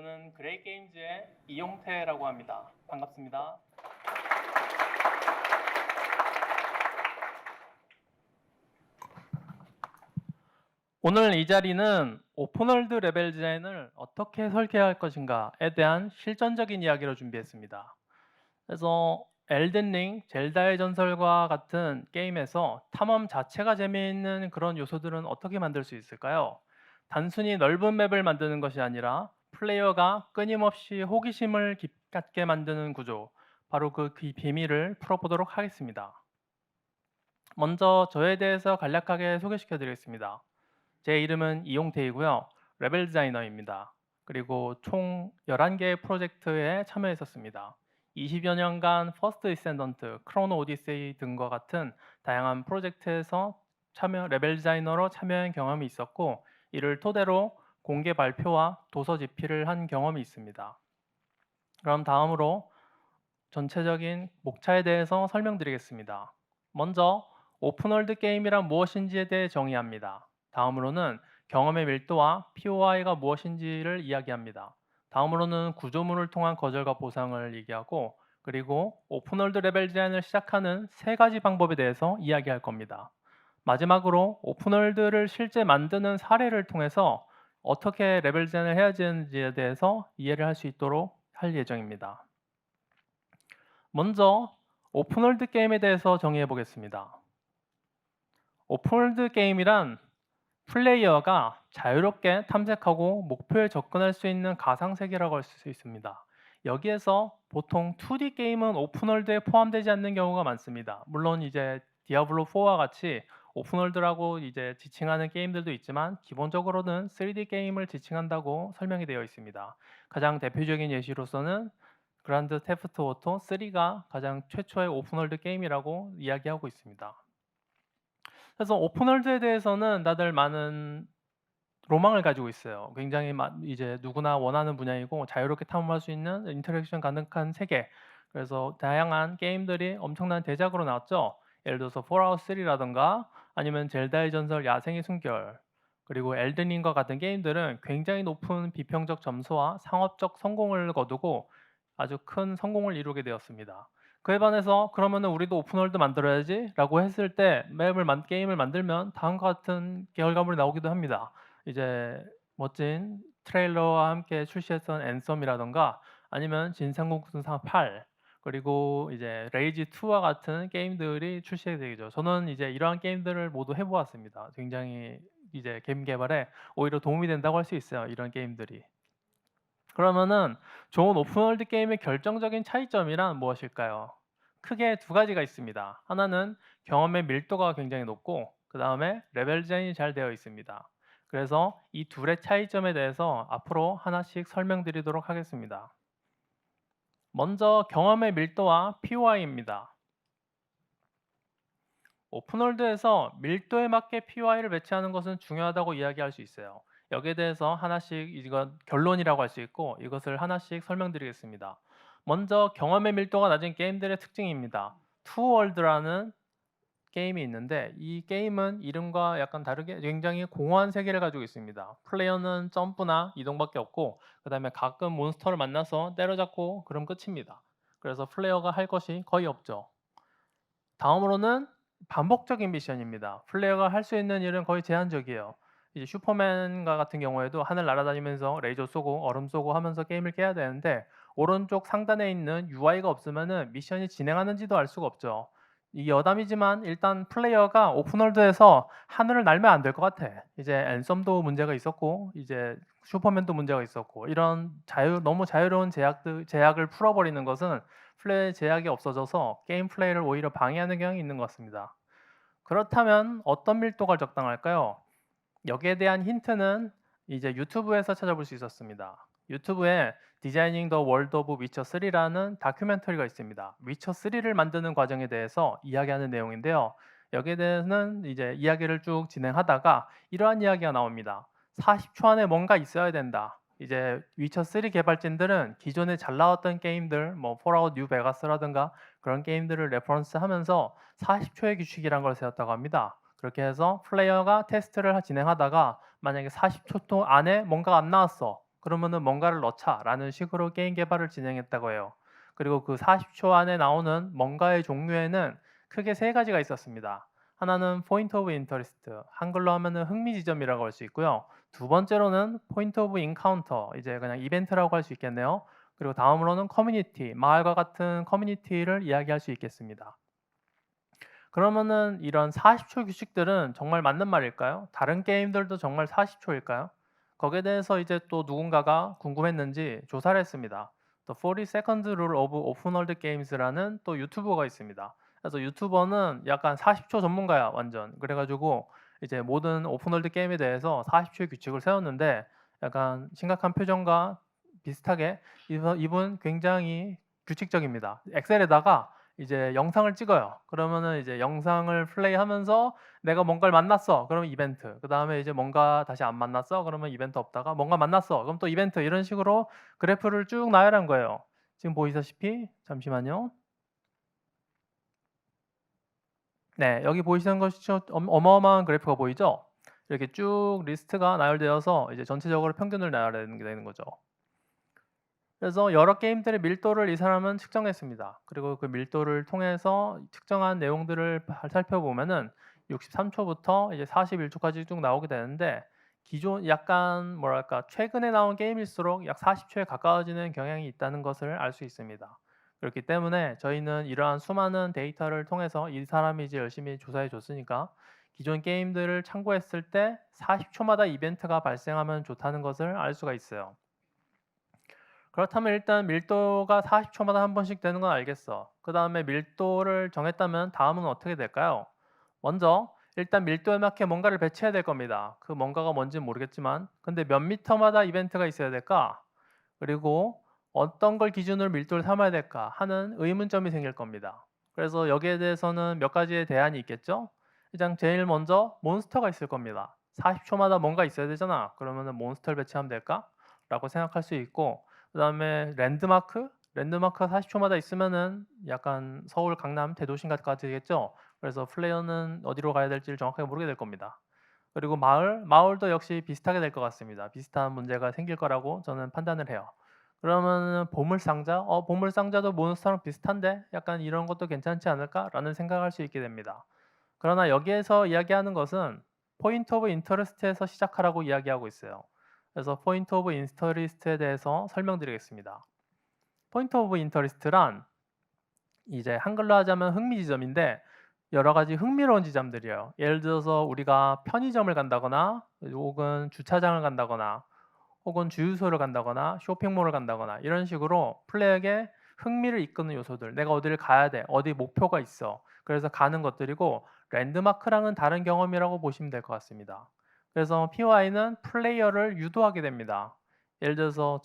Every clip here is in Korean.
저는 그레이 게임즈의 이용태라고 합니다. 반갑습니다. 오늘 이 자리는 오픈월드 레벨 디자인을 어떻게 설계할 것인가에 대한 실전적인 이야기를 준비했습니다. 그래서 엘든링, 젤다의 전설과 같은 게임에서 탐험 자체가 재미있는 그런 요소들은 어떻게 만들 수 있을까요? 단순히 넓은 맵을 만드는 것이 아니라 플레이어가 끊임없이 호기심을 갖게 만드는 구조, 바로 그 비밀을 풀어보도록 하겠습니다. 먼저 저에 대해서 간략하게 소개시켜 드리겠습니다. 제 이름은 이용태이고요. 레벨 디자이너입니다. 그리고 총 11개의 프로젝트에 참여했었습니다. 20여 년간 퍼스트 디센던트, 크로노 오디세이 등과 같은 다양한 프로젝트에서 레벨 디자이너로 참여한 경험이 있었고, 이를 토대로 공개 발표와 도서 집필을 한 경험이 있습니다. 그럼 다음으로 전체적인 목차에 대해서 설명드리겠습니다. 먼저 오픈월드 게임이란 무엇인지에 대해 정의합니다. 다음으로는 경험의 밀도와 POI가 무엇인지를 이야기합니다. 다음으로는 구조물을 통한 거절과 보상을 얘기하고, 그리고 오픈월드 레벨 디자인을 시작하는 3가지 방법에 대해서 이야기할 겁니다. 마지막으로 오픈월드를 실제 만드는 사례를 통해서 어떻게 레벨 디자인을 해야 되는지에 대해서 이해를 할 수 있도록 할 예정입니다. 먼저 오픈월드 게임에 대해서 정의해 보겠습니다. 오픈월드 게임이란 플레이어가 자유롭게 탐색하고 목표에 접근할 수 있는 가상세계라고 할 수 있습니다. 여기에서 보통 2D 게임은 오픈월드에 포함되지 않는 경우가 많습니다. 물론 이제 디아블로 4와 같이 오픈월드라고 이제 지칭하는 게임들도 있지만, 기본적으로는 3D 게임을 지칭한다고 설명이 되어 있습니다. 가장 대표적인 예시로서는 그란드 테프트 오토 3가 가장 최초의 오픈월드 게임이라고 이야기하고 있습니다. 그래서 오픈월드에 대해서는 다들 많은 로망을 가지고 있어요. 굉장히 이제 누구나 원하는 분야이고, 자유롭게 탐험할 수 있는 인터랙션 가능한 세계. 그래서 다양한 게임들이 엄청난 대작으로 나왔죠. 예를 들어서 폴아웃 3라든가 아니면 젤다의 전설 야생의 숨결, 그리고 엘든링과 같은 게임들은 굉장히 높은 비평적 점수와 상업적 성공을 거두고 아주 큰 성공을 이루게 되었습니다. 그에 반해서 그러면은 우리도 오픈월드 만들어야지 라고 했을 때 게임을 만들면 다음과 같은 결과물이 나오기도 합니다. 이제 멋진 트레일러와 함께 출시했던 앤썸이라던가 아니면 진상공투사 8, 그리고 이제 레이지 2와 같은 게임들이 출시하게 되죠. 저는 이제 이러한 게임들을 모두 해보았습니다. 굉장히 이제 게임 개발에 오히려 도움이 된다고 할 수 있어요, 이런 게임들이. 그러면은 좋은 오픈월드 게임의 결정적인 차이점이란 무엇일까요? 크게 2가지가 있습니다. 하나는 경험의 밀도가 굉장히 높고, 그 다음에 레벨 디자인이 잘 되어 있습니다. 그래서 이 둘의 차이점에 대해서 앞으로 하나씩 설명드리도록 하겠습니다. 먼저 경험의 밀도와 POI입니다. 오픈월드에서 밀도에 맞게 POI를 배치하는 것은 중요하다고 이야기할 수 있어요. 여기에 대해서 하나씩 이건 결론이라고 할 수 있고, 이것을 하나씩 설명드리겠습니다. 먼저 경험의 밀도가 낮은 게임들의 특징입니다. 투월드라는 게임이 있는데, 이 게임은 이름과 약간 다르게 굉장히 공허한 세계를 가지고 있습니다. 플레이어는 점프나 이동밖에 없고, 그 다음에 가끔 몬스터를 만나서 때려잡고 그럼 끝입니다. 그래서 플레이어가 할 것이 거의 없죠. 다음으로는 반복적인 미션입니다. 플레이어가 할 수 있는 일은 거의 제한적이에요. 이제 슈퍼맨과 같은 경우에도 하늘 날아다니면서 레이저 쏘고 얼음 쏘고 하면서 게임을 깨야 되는데, 오른쪽 상단에 있는 UI가 없으면은 미션이 진행하는지도 알 수가 없죠. 이 여담이지만 일단 플레이어가 오픈월드에서 하늘을 날면 안 될 것 같아. 이제 앤썸도 문제가 있었고, 이제 슈퍼맨도 문제가 있었고, 이런 너무 자유로운 제약을 풀어버리는 것은 플레이 제약이 없어져서 게임 플레이를 오히려 방해하는 경향이 있는 것 같습니다. 그렇다면 어떤 밀도가 적당할까요? 여기에 대한 힌트는 이제 유튜브에서 찾아볼 수 있었습니다. 유튜브에 디자이닝 더 월드 오브 위쳐 3라는 다큐멘터리가 있습니다. 위쳐 3를 만드는 과정에 대해서 이야기하는 내용인데요. 여기에 대해서는 이제 이야기를 쭉 진행하다가 이러한 이야기가 나옵니다. 40초 안에 뭔가 있어야 된다. 이제 위쳐 3 개발진들은 기존에 잘 나왔던 게임들, 뭐 폴아웃 뉴 베가스라든가 그런 게임들을 레퍼런스하면서 40초의 규칙이란 걸 세웠다고 합니다. 그렇게 해서 플레이어가 테스트를 진행하다가 만약에 40초 안에 뭔가가 안 나왔어. 그러면은 뭔가를 넣자라는 식으로 게임 개발을 진행했다고 해요. 그리고 그 40초 안에 나오는 뭔가의 종류에는 크게 세 가지가 있었습니다. 하나는 포인트 오브 인터리스트, 한글로 하면은 흥미 지점이라고 할 수 있고요. 두 번째로는 포인트 오브 인카운터, 이제 그냥 이벤트라고 할 수 있겠네요. 그리고 다음으로는 커뮤니티, 마을과 같은 커뮤니티를 이야기할 수 있겠습니다. 그러면은 이런 40초 규칙들은 정말 맞는 말일까요? 다른 게임들도 정말 40초일까요? 거기에 대해서 이제 또 누군가가 궁금했는지 조사를 했습니다. The 40 Second Rule of Open World Games라는 또 유튜버가 있습니다. 그래서 유튜버는 약간 40초 전문가야, 완전. 그래가지고 이제 모든 오픈월드 게임에 대해서 40초의 규칙을 세웠는데 약간 심각한 표정과 비슷하게 이분 굉장히 규칙적입니다. 엑셀에다가 이제 영상을 찍어요. 그러면은 이제 영상을 플레이하면서 내가 뭔가를 만났어. 그러면 이벤트. 그다음에 이제 뭔가 다시 안 만났어. 그러면 이벤트 없다가 뭔가 만났어. 그럼 또 이벤트. 이런 식으로 그래프를 쭉 나열한 거예요. 지금 보이시다시피 잠시만요. 네, 여기 보이시는 것이 어마어마한 그래프가 보이죠? 이렇게 쭉 리스트가 나열되어서 이제 전체적으로 평균을 나열하는 게 되는 거죠. 그래서 여러 게임들의 밀도를 이 사람은 측정했습니다. 그리고 그 밀도를 통해서 측정한 내용들을 살펴보면은 63초부터 이제 41초까지 쭉 나오게 되는데 기존 약간 뭐랄까 최근에 나온 게임일수록 약 40초에 가까워지는 경향이 있다는 것을 알 수 있습니다. 그렇기 때문에 저희는 이러한 수많은 데이터를 통해서 이 사람이 이제 열심히 조사해 줬으니까 기존 게임들을 참고했을 때 40초마다 이벤트가 발생하면 좋다는 것을 알 수가 있어요. 그렇다면 일단 밀도가 40초마다 한 번씩 되는 건 알겠어. 그 다음에 밀도를 정했다면 다음은 어떻게 될까요? 먼저 일단 밀도에 맞게 뭔가를 배치해야 될 겁니다. 그 뭔가가 뭔지는 모르겠지만 근데 몇 미터마다 이벤트가 있어야 될까? 그리고 어떤 걸 기준으로 밀도를 삼아야 될까 하는 의문점이 생길 겁니다. 그래서 여기에 대해서는 몇 가지의 대안이 있겠죠? 일단 제일 먼저 몬스터가 있을 겁니다. 40초마다 뭔가 있어야 되잖아. 그러면은 몬스터를 배치하면 될까? 라고 생각할 수 있고 그다음에 랜드마크? 랜드마크가 40초마다 있으면은 약간 서울, 강남, 대도심까지 되겠죠? 그래서 플레이어는 어디로 가야 될지를 정확하게 모르게 될 겁니다. 그리고 마을도 역시 비슷하게 될 것 같습니다. 비슷한 문제가 생길 거라고 저는 판단을 해요. 그러면은 보물상자? 보물상자도 몬스터랑 비슷한데 약간 이런 것도 괜찮지 않을까라는 생각할 수 있게 됩니다. 그러나 여기에서 이야기하는 것은 포인트 오브 인터레스트에서 시작하라고 이야기하고 있어요. 그래서 포인트 오브 인터리스트에 대해서 설명드리겠습니다. 포인트 오브 인터리스트란 이제 한글로 하자면 흥미지점인데 여러 가지 흥미로운 지점들이에요. 예를 들어서 우리가 편의점을 간다거나 혹은 주차장을 간다거나 혹은 주유소를 간다거나 쇼핑몰을 간다거나 이런 식으로 플레이어에게 흥미를 이끄는 요소들 내가 어디를 가야 돼 어디 목표가 있어 그래서 가는 것들이고 랜드마크랑은 다른 경험이라고 보시면 될 것 같습니다. 그래서 PY는 플레이어를 유도하게 됩니다. 예를 들어서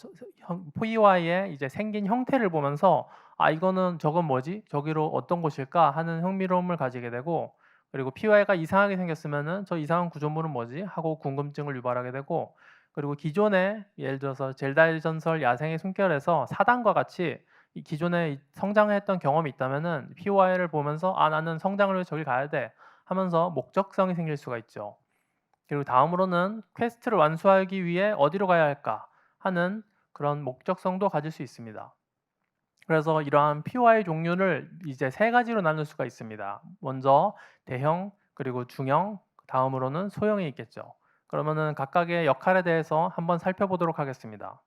PY의 이제 생긴 형태를 보면서 아 이거는 저건 뭐지? 저기로 어떤 곳일까? 하는 흥미로움을 가지게 되고 그리고 PY가 이상하게 생겼으면은 저 이상한 구조물은 뭐지? 하고 궁금증을 유발하게 되고 그리고 기존에 예를 들어서 젤다의 전설 야생의 숨결에서 사단과 같이 이 기존에 성장했던 경험이 있다면은 POI를 보면서 '아 나는 성장을 위해 저기 가야 돼.' 하면서 목적성이 생길 수가 있죠. 그리고 다음으로는 '퀘스트를 완수하기 위해 어디로 가야 할까?' 하는 그런 목적성도 가질 수 있습니다. 그래서 이러한 POI 종류를 이제 세 가지로 나눌 수가 있습니다. 먼저 대형, 그리고 중형, 다음으로는 소형이 있겠죠. 그러면은 각각의 역할에 대해서 한번 살펴보도록 하겠습니다.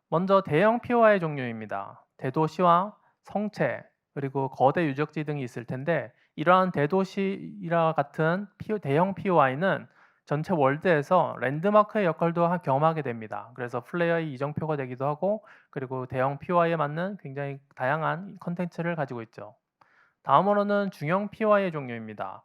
먼저 대형 POI 종류입니다. 대도시와 성체, 그리고 거대 유적지 등이 있을 텐데 이러한 대도시와 같은 대형 POI는 전체 월드에서 랜드마크의 역할도 겸하게 됩니다. 그래서 플레이어의 이정표가 되기도 하고 그리고 대형 POI에 맞는 굉장히 다양한 컨텐츠를 가지고 있죠. 다음으로는 중형 POI의 종류입니다.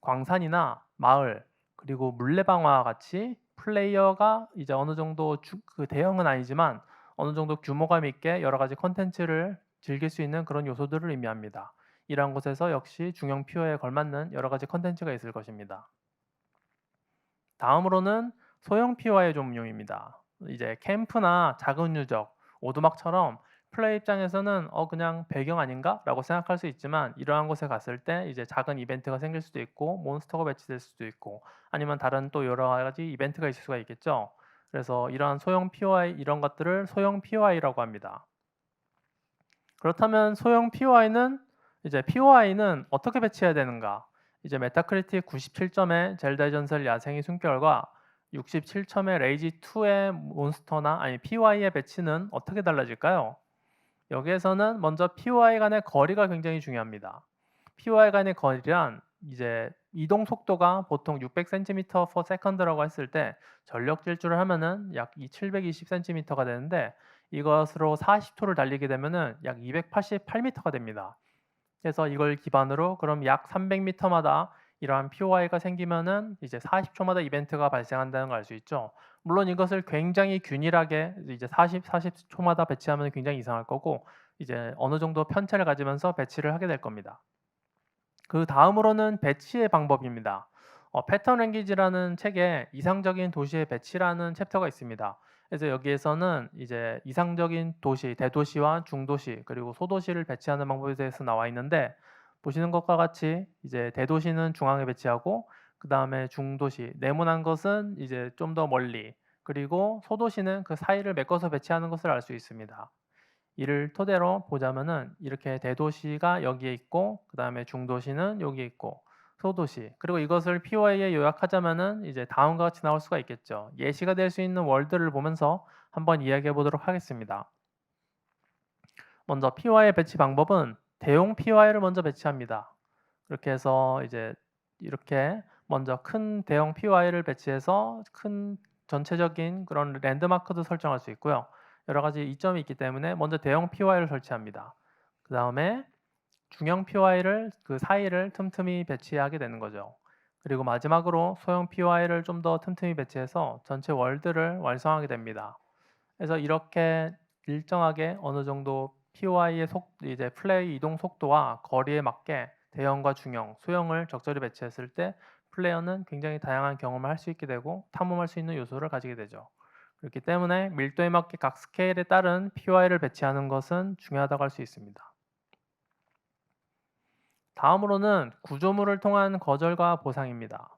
광산이나 마을 그리고 물레방아와 같이 플레이어가 이제 어느 정도 그 대형은 아니지만 어느 정도 규모감 있게 여러 가지 컨텐츠를 즐길 수 있는 그런 요소들을 의미합니다. 이러한 곳에서 역시 중형 POI에 걸맞는 여러 가지 컨텐츠가 있을 것입니다. 다음으로는 소형 POI의 종류입니다. 이제 캠프나 작은 유적, 오두막처럼 플레이 입장에서는 그냥 배경 아닌가? 라고 생각할 수 있지만 이러한 곳에 갔을 때 이제 작은 이벤트가 생길 수도 있고 몬스터가 배치될 수도 있고 아니면 다른 또 여러 가지 이벤트가 있을 수가 있겠죠. 그래서 이러한 소형 POI 이런 것들을 소형 POI라고 합니다. 그렇다면 소형 POI는 어떻게 배치해야 되는가? 이제 메타크리틱 97점의 젤다의 전설 야생의 숨결과 67점의 레이지 2의 몬스터나 아니 POI의 배치는 어떻게 달라질까요? 여기에서는 먼저 POI 간의 거리가 굉장히 중요합니다. POI 간의 거리란 이제 이동 속도가 보통 600cm/s라고 했을 때 전력 질주를 하면은 약 720cm가 되는데 이것으로 40초를 달리게 되면은 약 288m가 됩니다. 그래서 이걸 기반으로 그럼 약 300m마다 이러한 POI가 생기면은 이제 40초마다 이벤트가 발생한다는 걸 알 수 있죠. 물론 이것을 굉장히 균일하게 이제 40초마다 배치하면 굉장히 이상할 거고 이제 어느 정도 편차를 가지면서 배치를 하게 될 겁니다. 그 다음으로는 배치의 방법입니다. 패턴 랭귀지라는 책에 이상적인 도시의 배치라는 챕터가 있습니다. 그래서 여기에서는 이제 이상적인 도시, 대도시와 중도시 그리고 소도시를 배치하는 방법에 대해서 나와 있는데 보시는 것과 같이 이제 대도시는 중앙에 배치하고 그 다음에 중도시, 네모난 것은 이제 좀 더 멀리 그리고 소도시는 그 사이를 메꿔서 배치하는 것을 알 수 있습니다. 이를 토대로 보자면은 이렇게 대도시가 여기에 있고 그 다음에 중도시는 여기에 있고 소도시 그리고 이것을 POI에 요약하자면은 이제 다음과 같이 나올 수가 있겠죠. 예시가 될 수 있는 월드를 보면서 한번 이야기해 보도록 하겠습니다. 먼저 POI 배치 방법은 대용 POI를 먼저 배치합니다. 그렇게 해서 이제 이렇게 먼저 큰 대형 POI를 배치해서 큰 전체적인 그런 랜드마크도 설정할 수 있고요. 여러 가지 이점이 있기 때문에 먼저 대형 POI를 설치합니다. 그 다음에 중형 POI를 그 사이를 틈틈이 배치하게 되는 거죠. 그리고 마지막으로 소형 POI를 좀 더 틈틈이 배치해서 전체 월드를 완성하게 됩니다. 그래서 이렇게 일정하게 어느 정도 POI의 이제 플레이 이동 속도와 거리에 맞게 대형과 중형, 소형을 적절히 배치했을 때 플레이어는 굉장히 다양한 경험을 할 수 있게 되고 탐험할 수 있는 요소를 가지게 되죠. 그렇기 때문에 밀도에 맞게 각 스케일에 따른 POI를 배치하는 것은 중요하다고 할 수 있습니다. 다음으로는 구조물을 통한 거절과 보상입니다.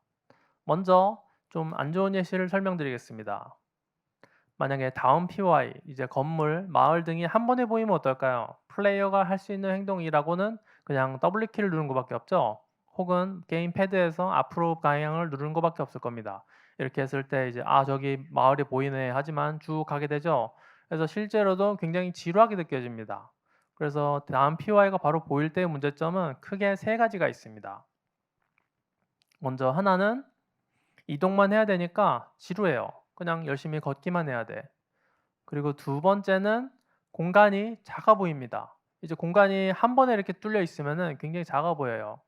먼저 좀 안 좋은 예시를 설명드리겠습니다. 만약에 다음 POI, 이제 건물, 마을 등이 한 번에 보이면 어떨까요? 플레이어가 할 수 있는 행동이라고는 그냥 W키를 누르는 것밖에 없죠. 혹은 게임 패드에서 앞으로 방향을 누르는 것밖에 없을 겁니다. 이렇게 했을 때 이제 저기 마을이 보이네 하지만 쭉 가게 되죠. 그래서 실제로도 굉장히 지루하게 느껴집니다. 그래서 다음 POI가 바로 보일 때의 문제점은 크게 세 가지가 있습니다. 먼저 하나는 이동만 해야 되니까 지루해요. 그냥 열심히 걷기만 해야 돼. 그리고 두 번째는 공간이 작아 보입니다. 이제 공간이 한 번에 이렇게 뚫려 있으면은 굉장히 작아 보여요.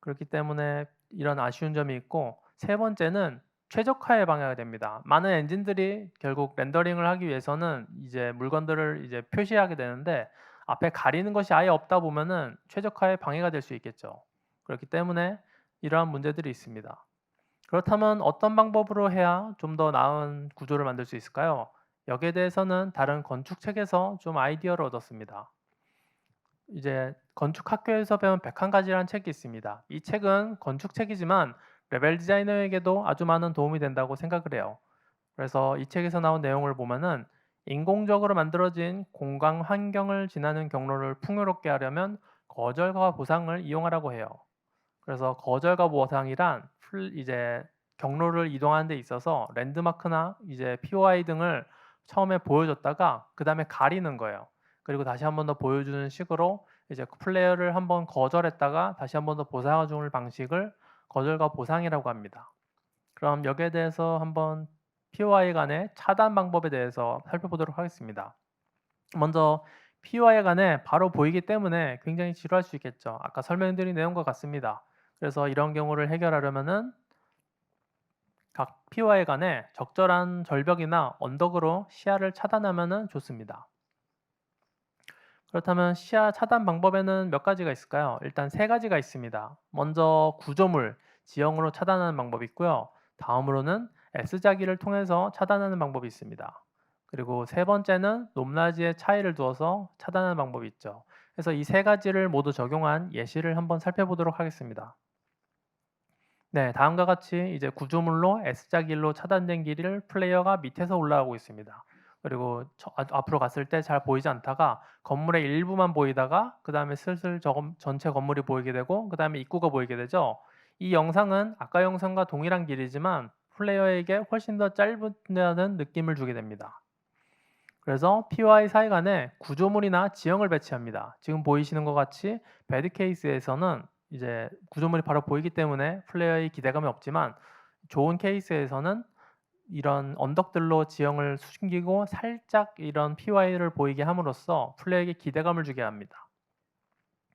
그렇기 때문에 이런 아쉬운 점이 있고 세 번째는 최적화에 방해가 됩니다. 많은 엔진들이 결국 렌더링을 하기 위해서는 이제 물건들을 이제 표시하게 되는데 앞에 가리는 것이 아예 없다 보면은 최적화에 방해가 될 수 있겠죠. 그렇기 때문에 이러한 문제들이 있습니다. 그렇다면 어떤 방법으로 해야 좀 더 나은 구조를 만들 수 있을까요? 여기에 대해서는 다른 건축 책에서 좀 아이디어를 얻었습니다. 이제 건축 학교에서 배운 101가지라는 책이 있습니다. 이 책은 건축 책이지만 레벨 디자이너에게도 아주 많은 도움이 된다고 생각을 해요. 그래서 이 책에서 나온 내용을 보면은 인공적으로 만들어진 공간 환경을 지나는 경로를 풍요롭게 하려면 거절과 보상을 이용하라고 해요. 그래서 거절과 보상이란 이제 경로를 이동하는 데 있어서 랜드마크나 이제 POI 등을 처음에 보여줬다가 그 다음에 가리는 거예요. 그리고 다시 한 번 더 보여주는 식으로 이제 플레이어를 한번 거절했다가 다시 한 번 더 보상해 주는 방식을 거절과 보상이라고 합니다. 그럼 여기에 대해서 한번 POI 간의 차단 방법에 대해서 살펴보도록 하겠습니다. 먼저 POI 간에 바로 보이기 때문에 굉장히 지루할 수 있겠죠. 아까 설명드린 내용과 같습니다. 그래서 이런 경우를 해결하려면은 각 POI 간에 적절한 절벽이나 언덕으로 시야를 차단하면 좋습니다. 그렇다면 시야 차단 방법에는 몇 가지가 있을까요? 일단 세 가지가 있습니다. 먼저 구조물, 지형으로 차단하는 방법이 있고요. 다음으로는 S자기를 통해서 차단하는 방법이 있습니다. 그리고 세 번째는 높낮이의 차이를 두어서 차단하는 방법이 있죠. 그래서 이 세 가지를 모두 적용한 예시를 한번 살펴보도록 하겠습니다. 네, 다음과 같이 이제 구조물로 S자 길로 차단된 길을 플레이어가 밑에서 올라가고 있습니다. 그리고 앞으로 갔을 때 잘 보이지 않다가 건물의 일부만 보이다가 그 다음에 슬슬 전체 건물이 보이게 되고 그 다음에 입구가 보이게 되죠. 이 영상은 아까 영상과 동일한 길이지만 플레이어에게 훨씬 더 짧다는 느낌을 주게 됩니다. 그래서 P와 사이 간에 구조물이나 지형을 배치합니다. 지금 보이시는 것 같이 배드 케이스에서는 이제 구조물이 바로 보이기 때문에 플레이어의 기대감이 없지만 좋은 케이스에서는 이런 언덕들로 지형을 숨기고 살짝 이런 PY를 보이게 함으로써 플레이어에게 기대감을 주게 합니다.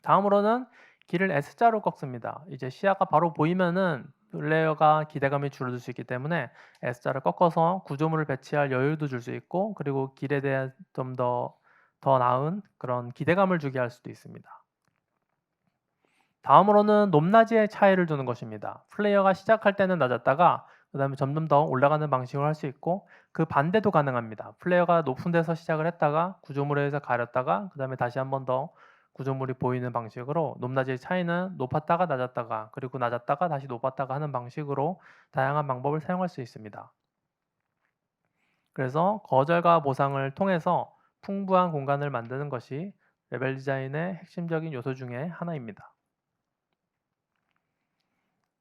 다음으로는 길을 S자로 꺾습니다. 이제 시야가 바로 보이면은 플레이어가 기대감이 줄어들 수 있기 때문에 S자를 꺾어서 구조물을 배치할 여유도 줄 수 있고 그리고 길에 대한 좀 더 나은 그런 기대감을 주게 할 수도 있습니다. 다음으로는 높낮이의 차이를 두는 것입니다. 플레이어가 시작할 때는 낮았다가 그 다음에 점점 더 올라가는 방식으로 할 수 있고 그 반대도 가능합니다. 플레이어가 높은 데서 시작을 했다가 구조물에서 가렸다가 그 다음에 다시 한 번 더 구조물이 보이는 방식으로 높낮이의 차이는 높았다가 낮았다가 그리고 낮았다가 다시 높았다가 하는 방식으로 다양한 방법을 사용할 수 있습니다. 그래서 거절과 보상을 통해서 풍부한 공간을 만드는 것이 레벨 디자인의 핵심적인 요소 중에 하나입니다.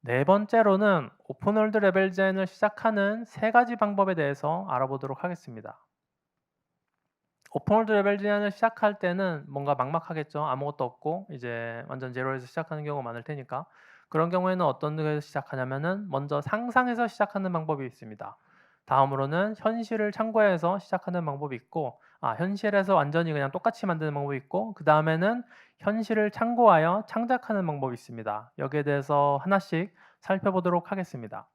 네 번째로는 오픈월드 레벨 디자인을 시작하는 세 가지 방법에 대해서 알아보도록 하겠습니다. 오픈월드 레벨 디자인을 시작할 때는 뭔가 막막하겠죠. 아무것도 없고 이제 완전 제로에서 시작하는 경우가 많을 테니까. 그런 경우에는 어떤 데서 시작하냐면은 먼저 상상해서 시작하는 방법이 있습니다. 다음으로는 현실을 참고해서 시작하는 방법이 있고 현실에서 완전히 그냥 똑같이 만드는 방법이 있고 그 다음에는 현실을 참고하여 창작하는 방법이 있습니다. 여기에 대해서 하나씩 살펴보도록 하겠습니다.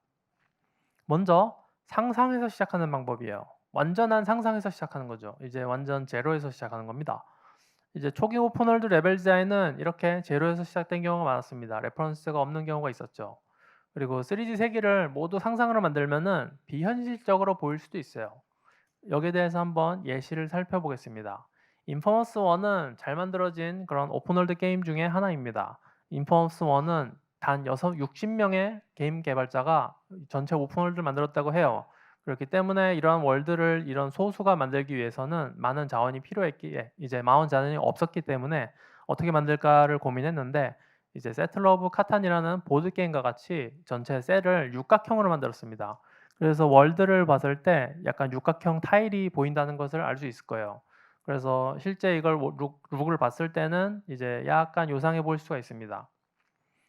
먼저 상상해서 시작하는 방법이에요. 완전한 상상에서 시작하는 거죠. 이제 완전 제로에서 시작하는 겁니다. 이제 초기 오픈월드 레벨 디자인은 이렇게 제로에서 시작된 경우가 많았습니다. 레퍼런스가 없는 경우가 있었죠. 그리고 3D 세계를 모두 상상으로 만들면은 비현실적으로 보일 수도 있어요. 여기에 대해서 한번 예시를 살펴보겠습니다. 인포머스 1은 잘 만들어진 그런 오픈월드 게임 중에 하나입니다. 인포머스 1은 단 60명의 게임 개발자가 전체 오픈월드를 만들었다고 해요. 그렇기 때문에 이러한 월드를 이런 소수가 만들기 위해서는 많은 자원이 필요했기에 이제 많은 자원이 없었기 때문에 어떻게 만들까를 고민했는데 이제 세틀러 오브 카탄이라는 보드 게임과 같이 전체 셀을 육각형으로 만들었습니다. 그래서 월드를 봤을 때 약간 육각형 타일이 보인다는 것을 알 수 있을 거예요. 그래서 실제 이걸 룩을 봤을 때는 이제 약간 요상해 보일 수가 있습니다.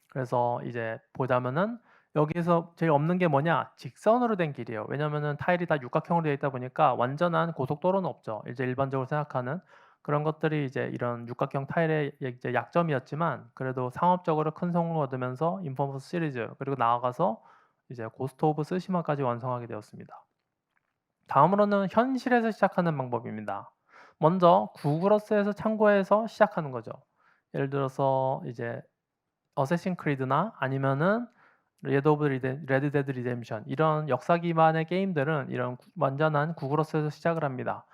그래서 이제 보자면은 여기서 제일 없는 게 뭐냐? 직선으로 된 길이에요. 왜냐면은 타일이 다 육각형으로 되어 있다 보니까 완전한 고속도로는 없죠. 이제 일반적으로 생각하는 그런 것들이 이제 이런 육각형 타일의 이제 약점이었지만 그래도 상업적으로 큰 성공을 얻으면서 인포머스 시리즈 그리고 나아가서 이제 고스트 오브 스시마까지 완성하게 되었습니다. 다음으로는 현실에서 시작하는 방법입니다. 먼저 구글어스에서 참고해서 시작하는 거죠. 예를 들어서 이제 어쌔신 크리드나 아니면은 레드 데드 리뎀션 이런 역사 기반의 게임들은 이런 완전한 구글어스에서 시작을 합니다.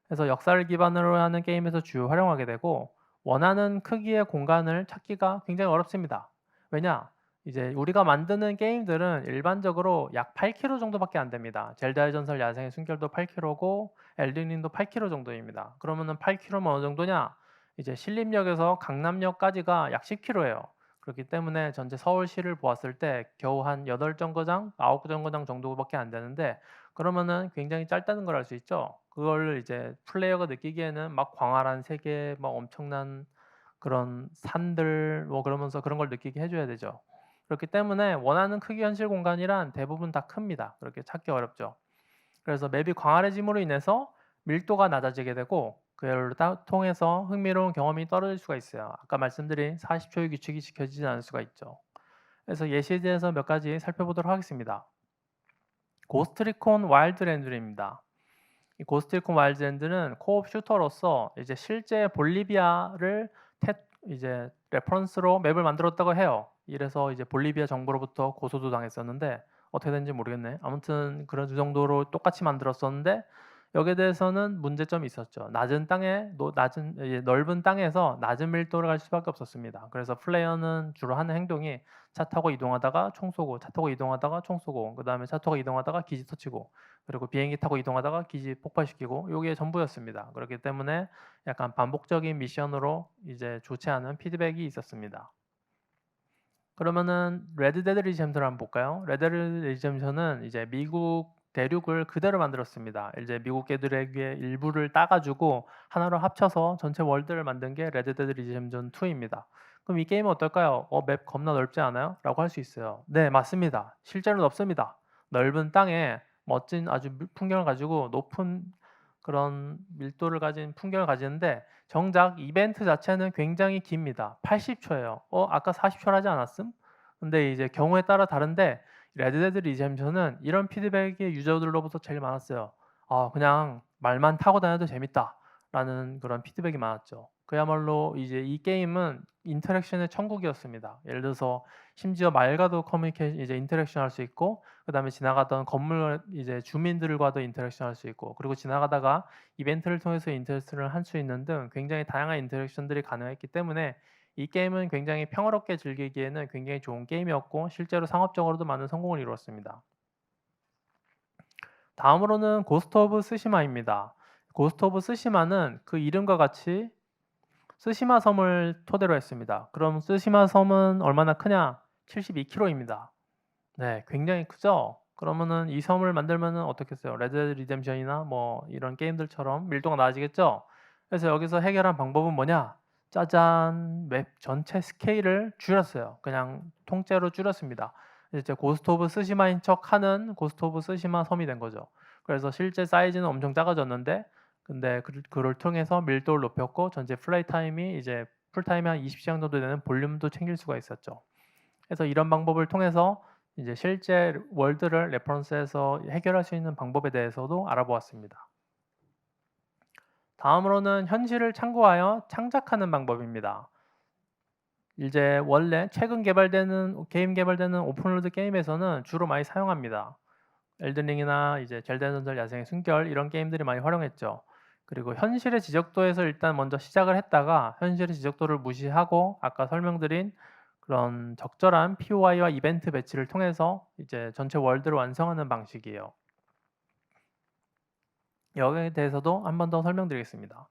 그래서 역사를 기반으로 하는 게임에서 주요 활용하게 되고 원하는 크기의 공간을 찾기가 굉장히 어렵습니다. 왜냐? 이제 우리가 만드는 게임들은 일반적으로 약 8km 정도밖에 안 됩니다. 젤다의 전설 야생의 숨결도 8km고 엘든링도 8km 정도입니다. 그러면은 8km면 어느 정도냐? 이제 신림역에서 강남역까지가 약 10km예요. 그렇기 때문에 전체 서울시를 보았을 때 겨우 한 8정거장, 9정거장 정도밖에 안 되는데 그러면은 굉장히 짧다는 걸 알 수 있죠. 그걸 이제 플레이어가 느끼기에는 막 광활한 세계, 막 엄청난 그런 산들 뭐 그러면서 그런 걸 느끼게 해줘야 되죠. 그렇기 때문에 원하는 크기 현실 공간이란 대부분 다 큽니다. 그렇게 찾기 어렵죠. 그래서 맵이 광활해짐으로 인해서 밀도가 낮아지게 되고 그를 통해서 흥미로운 경험이 떨어질 수가 있어요. 아까 말씀드린 40초의 규칙이 지켜지지 않을 수가 있죠. 그래서 예시에 대해서 몇 가지 살펴보도록 하겠습니다. 고스트리콘 와일드랜드입니다. 이 고스트리콘 와일드랜드는 코업 슈터로서 이제 실제 볼리비아를 이제 레퍼런스로 맵을 만들었다고 해요. 이래서 이제 볼리비아 정부로부터 고소도 당했었는데 어떻게 된지 모르겠네. 아무튼 그런 정도로 똑같이 만들었었는데 여기에 대해서는 문제점이 있었죠. 넓은 땅에서 낮은 밀도를 갈 수밖에 없었습니다. 그래서 플레이어는 주로 하는 행동이 차 타고 이동하다가 총 쏘고, 차 타고 이동하다가 총 쏘고, 그다음에 차 타고 이동하다가 기지 터치고, 그리고 비행기 타고 이동하다가 기지 폭발시키고, 요게 전부였습니다. 그렇기 때문에 약간 반복적인 미션으로 이제 좋지 않은 피드백이 있었습니다. 그러면은 레드 데드 리뎀션을 한번 볼까요? 레드 데드 리뎀션은 이제 미국 대륙을 그대로 만들었습니다. 이제 미국 개들에게 일부를 따가지고 하나로 합쳐서 전체 월드를 만든 게 레드 데드 리뎀션 2입니다. 그럼 이 게임은 어떨까요? 맵 겁나 넓지 않아요? 라고 할 수 있어요. 네, 맞습니다. 실제로 넓습니다. 넓은 땅에 멋진 아주 풍경을 가지고 높은 그런 밀도를 가진 풍경을 가지는데 정작 이벤트 자체는 굉장히 깁니다. 80초예요. 아까 40초 하지 않았음? 근데 이제 경우에 따라 다른데 레드데드 리뎀션은 이런 피드백이 유저들로부터 제일 많았어요. 그냥 말만 타고 다녀도 재밌다라는 그런 피드백이 많았죠. 그야말로 이제 이 게임은 인터랙션의 천국이었습니다. 예를 들어서 심지어 말과도 이제 인터랙션 할 수 있고, 그다음에 지나가던 건물 이제 주민들과도 인터랙션 할 수 있고, 그리고 지나가다가 이벤트를 통해서 인터랙션을 할 수 있는 등 굉장히 다양한 인터랙션들이 가능했기 때문에 이 게임은 굉장히 평화롭게 즐기기에는 굉장히 좋은 게임이었고 실제로 상업적으로도 많은 성공을 이루었습니다. 다음으로는 고스트 오브 스시마입니다. 고스트 오브 스시마는 그 이름과 같이 스시마 섬을 토대로 했습니다. 그럼 스시마 섬은 얼마나 크냐? 72km입니다. 네, 굉장히 크죠? 그러면은 이 섬을 만들면은 어떻겠어요? 레드 데드 리뎀션이나 뭐 이런 게임들처럼 밀도가 낮아지겠죠? 그래서 여기서 해결한 방법은 뭐냐? 짜잔, 맵 전체 스케일을 줄였어요. 그냥 통째로 줄였습니다. 이제 고스트 오브 스시마인 척 하는 고스트 오브 스시마 섬이 된 거죠. 그래서 실제 사이즈는 엄청 작아졌는데, 근데 그를 통해서 밀도를 높였고, 전체 플레이 타임이 이제 풀타임이 한 20시간 정도 되는 볼륨도 챙길 수가 있었죠. 그래서 이런 방법을 통해서 이제 실제 월드를 레퍼런스해서 해결할 수 있는 방법에 대해서도 알아보았습니다. 다음으로는 현실을 참고하여 창작하는 방법입니다. 이제 원래 최근 개발되는 오픈월드 게임에서는 주로 많이 사용합니다. 엘든링이나 이제 젤다 전설 야생의 숨결 이런 게임들이 많이 활용했죠. 그리고 현실의 지적도에서 일단 먼저 시작을 했다가 현실의 지적도를 무시하고 아까 설명드린 그런 적절한 POI와 이벤트 배치를 통해서 이제 전체 월드를 완성하는 방식이에요. 여기에 대해서도 한 번 더 설명드리겠습니다.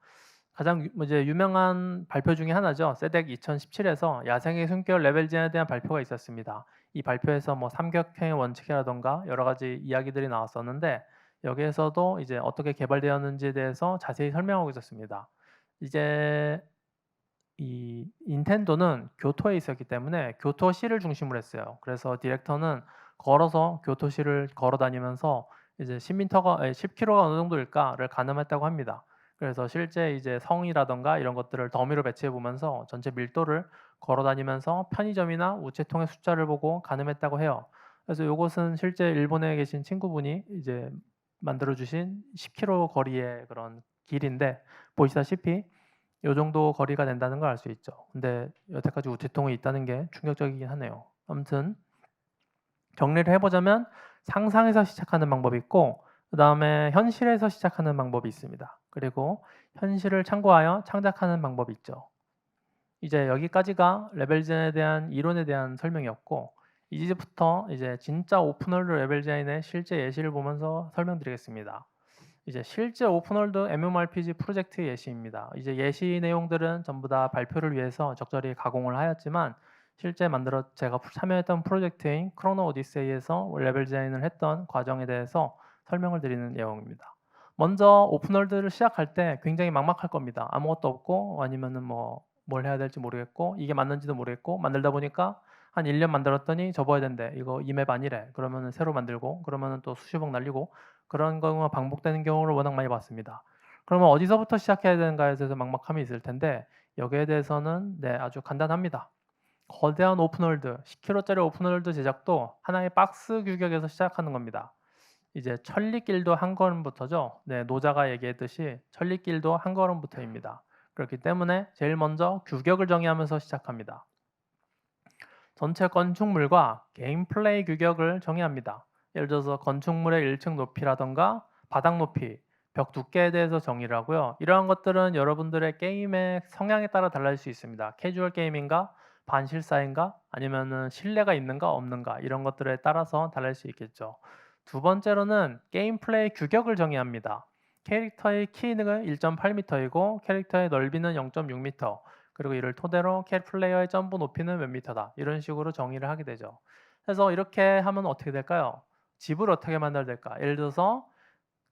가장 이제 유명한 발표 중에 하나죠. 세덱 2017에서 야생의 숨결 레벨 제한에 대한 발표가 있었습니다. 이 발표에서 뭐 삼각형의 원칙이라던가 여러 가지 이야기들이 나왔었는데 여기에서도 이제 어떻게 개발되었는지에 대해서 자세히 설명하고 있었습니다. 이제 이 닌텐도는 교토에 있었기 때문에 교토시를 중심으로 했어요. 그래서 디렉터는 걸어서 교토시를 걸어 다니면서 이제 10km가 어느 정도일까를 가늠했다고 합니다. 그래서 실제 이제 성이라던가 이런 것들을 더미로 배치해 보면서 전체 밀도를 걸어 다니면서 편의점이나 우체통의 숫자를 보고 가늠했다고 해요. 그래서 이것은 실제 일본에 계신 친구분이 이제 만들어 주신 10km 거리의 그런 길인데 보시다시피 요 정도 거리가 된다는 걸 알 수 있죠. 근데 여태까지 우체통이 있다는 게 충격적이긴 하네요. 아무튼 정리를 해보자면 상상에서 시작하는 방법이 있고 그 다음에 현실에서 시작하는 방법이 있습니다. 그리고 현실을 참고하여 창작하는 방법이 있죠. 이제 여기까지가 레벨젠에 대한 이론에 대한 설명이었고 이제부터 이제 진짜 오픈월드 레벨젠의 실제 예시를 보면서 설명드리겠습니다. 이제 실제 오픈월드 MMORPG 프로젝트 예시입니다. 이제 예시 내용들은 전부 다 발표를 위해서 적절히 가공을 하였지만 실제 제가 참여했던 프로젝트인 크로노 오디세이에서 레벨 디자인을 했던 과정에 대해서 설명을 드리는 내용입니다. 먼저 오픈월드를 시작할 때 굉장히 막막할 겁니다. 아무것도 없고 아니면은 뭐 뭘 해야 될지 모르겠고 이게 맞는지도 모르겠고 만들다 보니까 한 1년 만들었더니 접어야 된대. 이거 이 맵 아니래. 그러면은 새로 만들고 그러면은 또 수십억 날리고 그런 경우가 반복되는 경우를 워낙 많이 봤습니다. 그러면 어디서부터 시작해야 되는가에 대해서 막막함이 있을 텐데 여기에 대해서는 네, 아주 간단합니다. 거대한 오픈월드, 10km짜리 오픈월드 제작도 하나의 박스 규격에서 시작하는 겁니다. 이제 천리길도 한 걸음부터죠. 네, 노자가 얘기했듯이 천리길도 한 걸음부터입니다. 그렇기 때문에 제일 먼저 규격을 정의하면서 시작합니다. 전체 건축물과 게임 플레이 규격을 정의합니다. 예를 들어서 건축물의 1층 높이라던가 바닥 높이, 벽 두께에 대해서 정의를 하고요. 이러한 것들은 여러분들의 게임의 성향에 따라 달라질 수 있습니다. 캐주얼 게임인가, 반실사인가, 아니면은 신뢰가 있는가 없는가 이런 것들에 따라서 달라질 수 있겠죠. 두 번째로는 게임 플레이 규격을 정의합니다. 캐릭터의 키는 1.8m이고 캐릭터의 넓이는 0.6m, 그리고 이를 토대로 플레이어의 점프 높이는 몇 미터다, 이런 식으로 정의를 하게 되죠. 그래서 이렇게 하면 어떻게 될까요? 집을 어떻게 만들어야 될까? 예를 들어서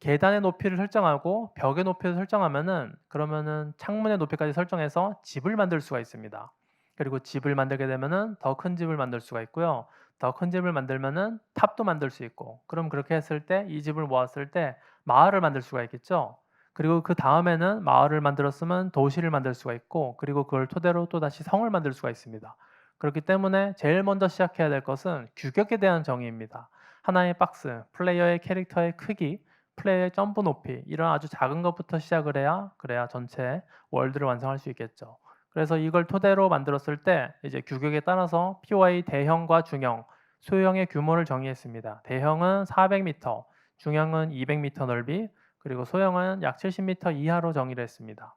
계단의 높이를 설정하고 벽의 높이를 설정하면은, 그러면은 창문의 높이까지 설정해서 집을 만들 수가 있습니다. 그리고 집을 만들게 되면은 더 큰 집을 만들 수가 있고요. 더 큰 집을 만들면은 탑도 만들 수 있고, 그럼 그렇게 했을 때 이 집을 모았을 때 마을을 만들 수가 있겠죠. 그리고 그 다음에는 마을을 만들었으면 도시를 만들 수가 있고, 그리고 그걸 토대로 또 다시 성을 만들 수가 있습니다. 그렇기 때문에 제일 먼저 시작해야 될 것은 규격에 대한 정의입니다. 하나의 박스, 플레이어의 캐릭터의 크기, 플레이의 점프 높이, 이런 아주 작은 것부터 시작을 그래야 전체 월드를 완성할 수 있겠죠. 그래서 이걸 토대로 만들었을 때 이제 규격에 따라서 POI 대형과 중형, 소형의 규모를 정의했습니다. 대형은 400m, 중형은 200m 넓이, 그리고 소형은 약 70m 이하로 정의를 했습니다.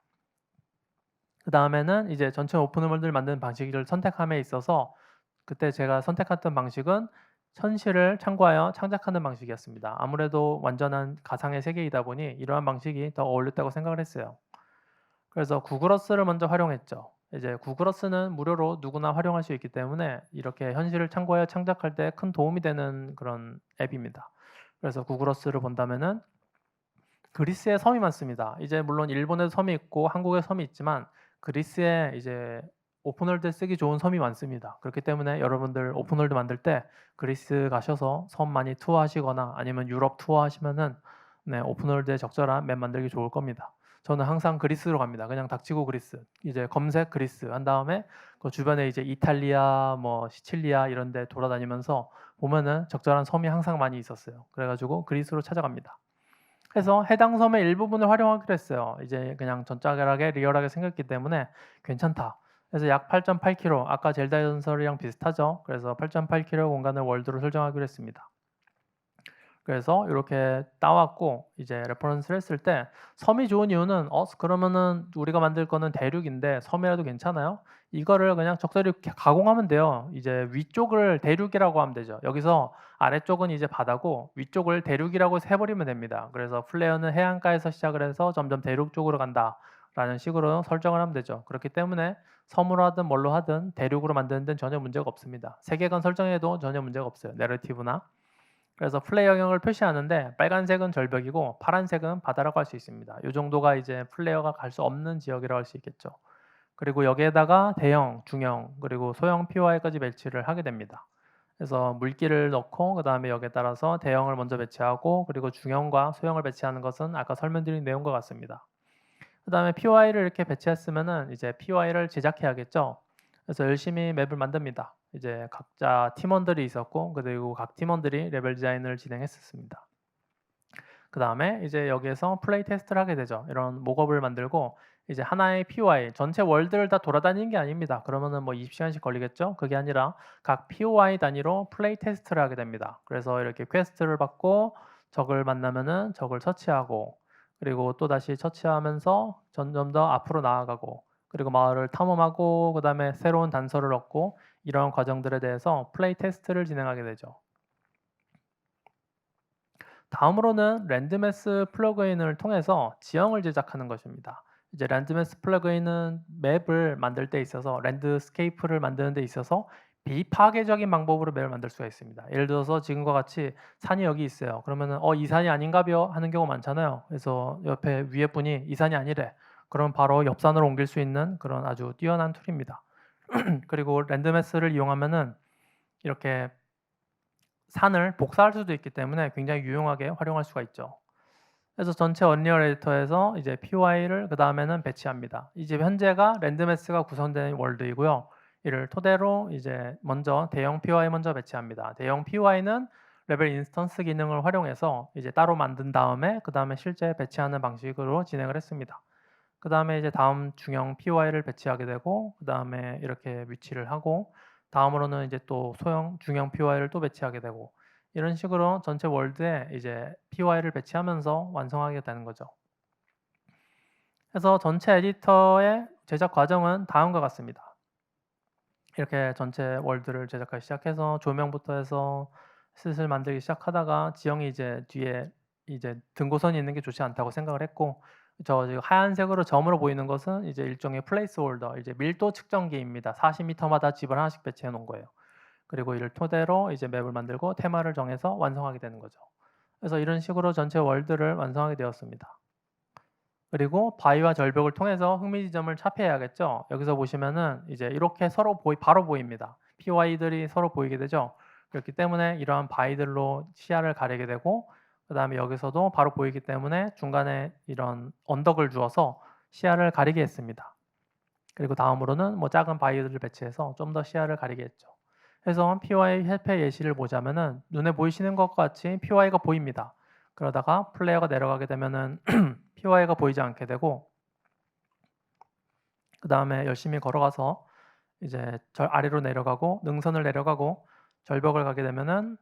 그 다음에는 이제 전체 오픈월드를 만드는 방식을 선택함에 있어서, 그때 제가 선택했던 방식은 현실을 참고하여 창작하는 방식이었습니다. 아무래도 완전한 가상의 세계이다 보니 이러한 방식이 더 어울렸다고 생각을 했어요. 그래서 구글어스를 먼저 활용했죠. 이제 구글어스는 무료로 누구나 활용할 수 있기 때문에 이렇게 현실을 참고하여 창작할 때 큰 도움이 되는 그런 앱입니다. 그래서 구글어스를 본다면은 그리스에 섬이 많습니다. 이제 물론 일본에도 섬이 있고 한국에 섬이 있지만 그리스에 이제 오픈월드 쓰기 좋은 섬이 많습니다. 그렇기 때문에 여러분들 오픈월드 만들 때 그리스 가셔서 섬 많이 투어하시거나 아니면 유럽 투어하시면은 오픈월드에 적절한 맵 만들기 좋을 겁니다. 저는 항상 그리스로 갑니다. 그냥 닥치고 그리스, 이제 검색 그리스 한 다음에 그 주변에 이제 이탈리아, 뭐 시칠리아 이런 데 돌아다니면서 보면은 적절한 섬이 항상 많이 있었어요. 그래가지고 그리스로 찾아갑니다. 해서 해당 섬의 일부분을 활용하기로 했어요. 이제 그냥 전작하게 리얼하게 생겼기 때문에 괜찮다. 그래서 약 8.8km, 아까 젤다의 전설이랑 비슷하죠. 그래서 8.8km 공간을 월드로 설정하기로 했습니다. 그래서 이렇게 따왔고, 이제 레퍼런스를 했을 때 섬이 좋은 이유는 그러면은 우리가 만들 거는 대륙인데 섬이라도 괜찮아요? 이거를 그냥 적절히 가공하면 돼요. 이제 위쪽을 대륙이라고 하면 되죠. 여기서 아래쪽은 이제 바다고 위쪽을 대륙이라고 해버리면 됩니다. 그래서 플레이어는 해안가에서 시작을 해서 점점 대륙 쪽으로 간다라는 식으로 설정을 하면 되죠. 그렇기 때문에 섬으로 하든 뭘로 하든 대륙으로 만드는 데는 전혀 문제가 없습니다. 세계관 설정에도 전혀 문제가 없어요. 내러티브나. 그래서 플레이 영역을 표시하는데 빨간색은 절벽이고 파란색은 바다라고 할 수 있습니다. 이 정도가 이제 플레이어가 갈 수 없는 지역이라고 할 수 있겠죠. 그리고 여기에다가 대형, 중형, 그리고 소형 POI까지 배치를 하게 됩니다. 그래서 물기를 넣고 그 다음에 여기에 따라서 대형을 먼저 배치하고, 그리고 중형과 소형을 배치하는 것은 아까 설명드린 내용과 같습니다. 그 다음에 POI를 이렇게 배치했으면은 이제 POI를 제작해야겠죠. 그래서 열심히 맵을 만듭니다. 이제 각자 팀원들이 있었고, 그리고 각 팀원들이 레벨 디자인을 진행했었습니다. 그 다음에 이제 여기에서 플레이 테스트를 하게 되죠. 이런 목업을 만들고, 이제 하나의 POI, 전체 월드를 다 돌아다니는 게 아닙니다. 그러면은 뭐 20시간씩 걸리겠죠? 그게 아니라 각 POI 단위로 플레이 테스트를 하게 됩니다. 그래서 이렇게 퀘스트를 받고 적을 만나면은 적을 처치하고, 그리고 또 다시 처치하면서 점점 더 앞으로 나아가고, 그리고 마을을 탐험하고, 그 다음에 새로운 단서를 얻고, 이런 과정들에 대해서 플레이 테스트를 진행하게 되죠. 다음으로는 랜드매스 플러그인을 통해서 지형을 제작하는 것입니다. 이제 랜드매스 플러그인은 맵을 만들 때 있어서, 랜드스케이프를 만드는 데 있어서 비파괴적인 방법으로 맵을 만들 수가 있습니다. 예를 들어서 지금과 같이 산이 여기 있어요. 그러면은 이 산이 아닌가벼 하는 경우 많잖아요. 그래서 옆에 위에 분이 이 산이 아니래. 그럼 바로 옆 산으로 옮길 수 있는 그런 아주 뛰어난 툴입니다. 그리고 랜드매스를 이용하면은 이렇게 산을 복사할 수도 있기 때문에 굉장히 유용하게 활용할 수가 있죠. 그래서 전체 언리얼 에디터에서 이제 PY를 그 다음에는 배치합니다. 이제 현재가 랜드매스가 구성된 월드이고요. 이를 토대로 이제 먼저 대형 PY 먼저 배치합니다. 대형 PY는 레벨 인스턴스 기능을 활용해서 이제 따로 만든 다음에 그 다음에 실제 배치하는 방식으로 진행을 했습니다. 그 다음에 이제 다음 중형 PY를 배치하게 되고, 그 다음에 이렇게 위치를 하고, 다음으로는 이제 또 소형 중형 PY를 또 배치하게 되고, 이런 식으로 전체 월드에 이제 PY를 배치하면서 완성하게 되는 거죠. 그래서 전체 에디터의 제작 과정은 다음과 같습니다. 이렇게 전체 월드를 제작하기 시작해서 조명부터 해서 슬슬 만들기 시작하다가 지영이 이제 뒤에 이제 등고선이 있는 게 좋지 않다고 생각을 했고, 저 지금 하얀색으로 점으로 보이는 것은 이제 일종의 플레이스 홀더, 이제 밀도 측정기입니다. 40m마다 집을 하나씩 배치해 놓은 거예요. 그리고 이를 토대로 이제 맵을 만들고 테마를 정해서 완성하게 되는 거죠. 그래서 이런 식으로 전체 월드를 완성하게 되었습니다. 그리고 바위와 절벽을 통해서 흥미 지점을 차폐해야겠죠. 여기서 보시면은 이제 이렇게 서로 바로 보입니다. PY들이 서로 보이게 되죠. 그렇기 때문에 이러한 바위들로 시야를 가리게 되고, 그 다음에 여기서도 바로 보이기 때문에 중간에 이런 언덕을 주어서 시야를 가리게 했습니다. 그리고 다음으로는 뭐 작은 바위들을 배치해서 좀 더 시야를 가리게 했죠. 그래서 PY 협회 예시를 보자면은 눈에 보이시는 것과 같이 PY가 보입니다. 그러다가 플레이어가 내려가게 되면은 PY가 보이지 않게 되고, 그 다음에 열심히 걸어가서 이제 아래로 내려가고 능선을 내려가고 절벽을 가게 되면은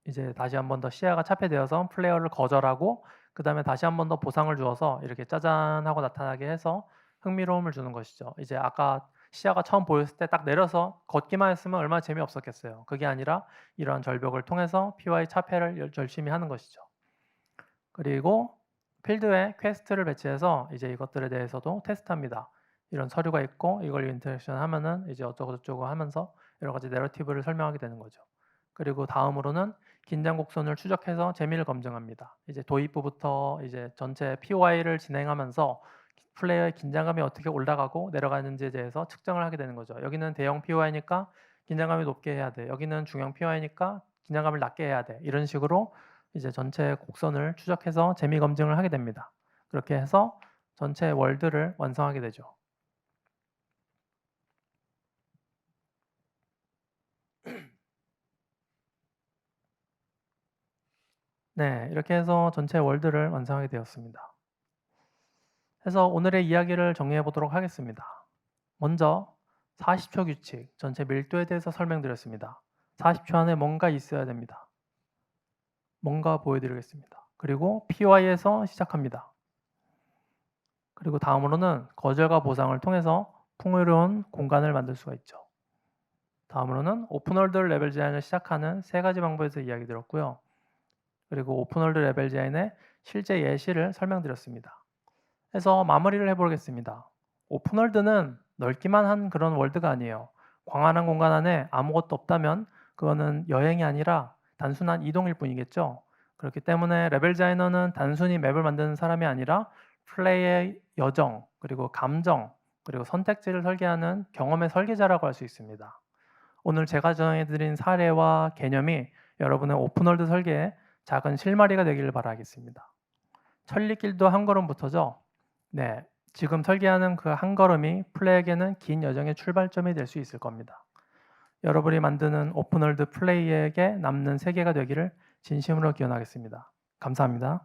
이제 다시 한 번 더 시야가 차폐되어서 플레이어를 거절하고, 그 다음에 다시 한 번 더 보상을 주어서 이렇게 짜잔 하고 나타나게 해서 흥미로움을 주는 것이죠. 이제 아까 시야가 처음 보였을 때 딱 내려서 걷기만 했으면 얼마나 재미없었겠어요. 그게 아니라 이러한 절벽을 통해서 PY 차폐를 열심히 하는 것이죠. 그리고 필드에 퀘스트를 배치해서 이제 이것들에 대해서도 테스트합니다. 이런 서류가 있고 이걸 인터랙션 하면은 이제 어쩌고저쩌고 하면서 여러 가지 내러티브를 설명하게 되는 거죠. 그리고 다음으로는 긴장 곡선을 추적해서 재미를 검증합니다. 이제 도입부부터 이제 전체 POI를 진행하면서 플레이어의 긴장감이 어떻게 올라가고 내려가는지에 대해서 측정을 하게 되는 거죠. 여기는 대형 POI니까 긴장감이 높게 해야 돼. 여기는 중형 POI니까 긴장감을 낮게 해야 돼. 이런 식으로 이제 전체 곡선을 추적해서 재미 검증을 하게 됩니다. 그렇게 해서 전체 월드를 완성하게 되죠. 네, 이렇게 해서 전체 월드를 완성하게 되었습니다. 그래서 오늘의 이야기를 정리해 보도록 하겠습니다. 먼저 40초 규칙, 전체 밀도에 대해서 설명드렸습니다. 40초 안에 뭔가 있어야 됩니다. 뭔가 보여드리겠습니다. 그리고 PY에서 시작합니다. 그리고 다음으로는 거절과 보상을 통해서 풍요로운 공간을 만들 수가 있죠. 다음으로는 오픈월드 레벨 디자인을 시작하는 세 가지 방법에서 이야기 드렸고요. 그리고 오픈월드 레벨 디자인의 실제 예시를 설명드렸습니다. 그래서 마무리를 해보겠습니다. 오픈월드는 넓기만 한 그런 월드가 아니에요. 광활한 공간 안에 아무것도 없다면 그거는 여행이 아니라 단순한 이동일 뿐이겠죠. 그렇기 때문에 레벨 디자이너는 단순히 맵을 만드는 사람이 아니라 플레이의 여정, 그리고 감정, 그리고 선택지를 설계하는 경험의 설계자라고 할 수 있습니다. 오늘 제가 전해드린 사례와 개념이 여러분의 오픈월드 설계에 작은 실마리가 되기를 바라겠습니다. 천리길도 한 걸음부터죠. 네, 지금 설계하는 그 한 걸음이 플레이에게는 긴 여정의 출발점이 될 수 있을 겁니다. 여러분이 만드는 오픈월드 플레이에게 남는 세계가 되기를 진심으로 기원하겠습니다. 감사합니다.